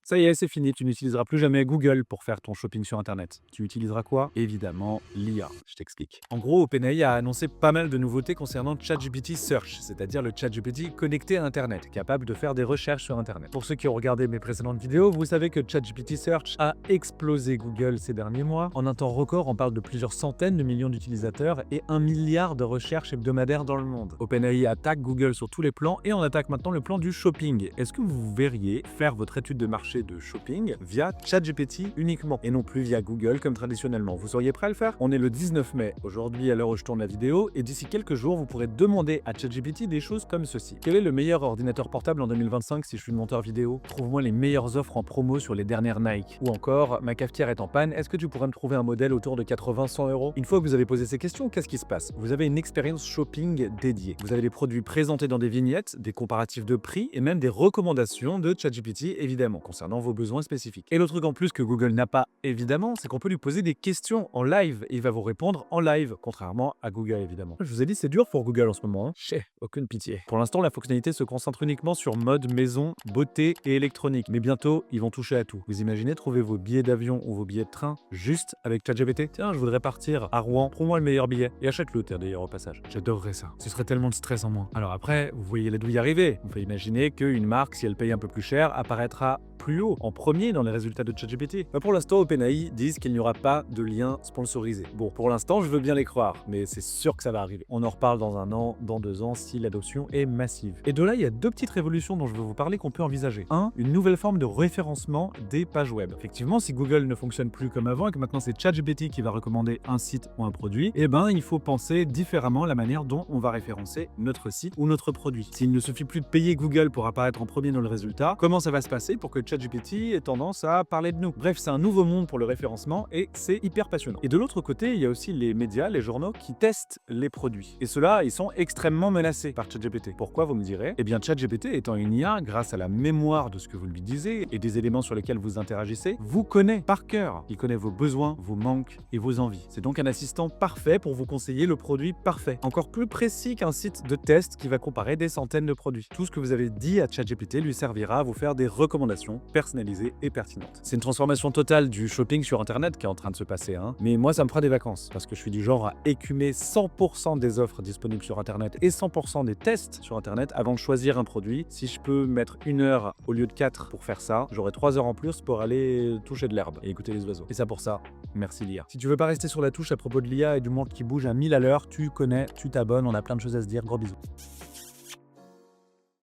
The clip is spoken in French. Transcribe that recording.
Ça y est, c'est fini, tu n'utiliseras plus jamais Google pour faire ton shopping sur Internet. Tu utiliseras quoi? Évidemment, l'IA. Je t'explique. En gros, OpenAI a annoncé pas mal de nouveautés concernant ChatGPT Search, c'est-à-dire le ChatGPT connecté à Internet, capable de faire des recherches sur Internet. Pour ceux qui ont regardé mes précédentes vidéos, vous savez que ChatGPT Search a explosé Google ces derniers mois. En un temps record, on parle de plusieurs centaines de millions d'utilisateurs et 1 milliard de recherches hebdomadaires dans le monde. OpenAI attaque Google sur tous les plans et on attaque maintenant le plan du shopping. Est-ce que vous verriez faire votre étude de marché de shopping via ChatGPT uniquement et non plus via Google comme traditionnellement? Vous seriez prêt à le faire? On est le 19 mai aujourd'hui à l'heure où je tourne la vidéo et d'ici quelques jours vous pourrez demander à ChatGPT des choses comme ceci. Quel est le meilleur ordinateur portable en 2025 si je suis monteur vidéo? Trouve-moi les meilleures offres en promo sur les dernières Nike. Ou encore, ma cafetière est en panne, est-ce que tu pourrais me trouver un modèle autour de 80-100 euros? Une fois que vous avez posé ces questions, qu'est-ce qui se passe? Vous avez une expérience shopping dédiée. Vous avez les produits présentés dans des vignettes, des comparatifs de prix et même des recommandations de ChatGPT évidemment concernant vos besoins spécifiques. Et le truc en plus que Google n'a pas évidemment, c'est qu'on peut lui poser des questions en live et il va vous répondre en live, contrairement à Google évidemment. Je vous ai dit c'est dur pour Google en ce moment, hein. Aucune pitié. Pour l'instant, la fonctionnalité se concentre uniquement sur mode maison, beauté et électronique, mais bientôt ils vont toucher à tout. Vous imaginez trouver vos billets d'avion ou vos billets de train juste avec ChatGPT? Tiens, je voudrais partir à Rouen, prends-moi le meilleur billet et achète-le d'ailleurs au passage. J'adorerais ça. Ce serait tellement de stress en moins. Alors après, vous voyez les d'où y arriver. Vous pouvez imaginer qu'une marque, si elle paye un peu plus cher, apparaîtra plus haut, en premier dans les résultats de ChatGPT. Pour l'instant, OpenAI disent qu'il n'y aura pas de lien sponsorisé. Bon, pour l'instant, je veux bien les croire, mais c'est sûr que ça va arriver. On en reparle dans un an, dans 2 ans, si l'adoption est massive. Et de là, il y a 2 petites révolutions dont je veux vous parler qu'on peut envisager. Un, une nouvelle forme de référencement des pages web. Effectivement, si Google ne fonctionne plus comme avant et que maintenant c'est ChatGPT qui va recommander un site ou un produit, eh ben, il faut penser différemment la manière dont on va référencer notre site ou notre produit. S'il ne suffit plus de payer Google pour apparaître en premier dans le résultat, comment ça va se passer pour que ChatGPT ait tendance à parler de nous? Bref, c'est un nouveau monde pour le référencement et c'est hyper passionnant. Et de l'autre côté, il y a aussi les médias, les journaux qui testent les produits. Et ceux-là, ils sont extrêmement menacés par ChatGPT. Pourquoi, vous me direz? Eh bien, ChatGPT étant une IA, grâce à la mémoire de ce que vous lui disiez et des éléments sur lesquels vous interagissez, vous connaît par cœur. Il connaît vos besoins, vos manques et vos envies. C'est donc un assistant parfait pour vous conseiller le produit parfait. Encore plus précis qu'un site de test qui va comparer des centaines de produits. Tout ce que vous avez dit à ChatGPT lui servira à vous faire des recommandations personnalisées et pertinentes. C'est une transformation totale du shopping sur Internet qui est en train de se passer, hein. Mais moi, ça me fera des vacances parce que je suis du genre à écumer 100% des offres disponibles sur Internet et 100% des tests sur Internet avant de choisir un produit. Si je peux mettre 1 heure au lieu de 4 pour faire ça, j'aurai 3 heures en plus pour aller toucher de l'herbe et écouter les oiseaux. Et ça pour ça, merci l'IA. Si tu veux pas rester sur la touche à propos de l'IA et du monde qui bouge à 1000 à l'heure, tu connais, tu t'abonnes, on a plein de choses à se dire. Gros bisous.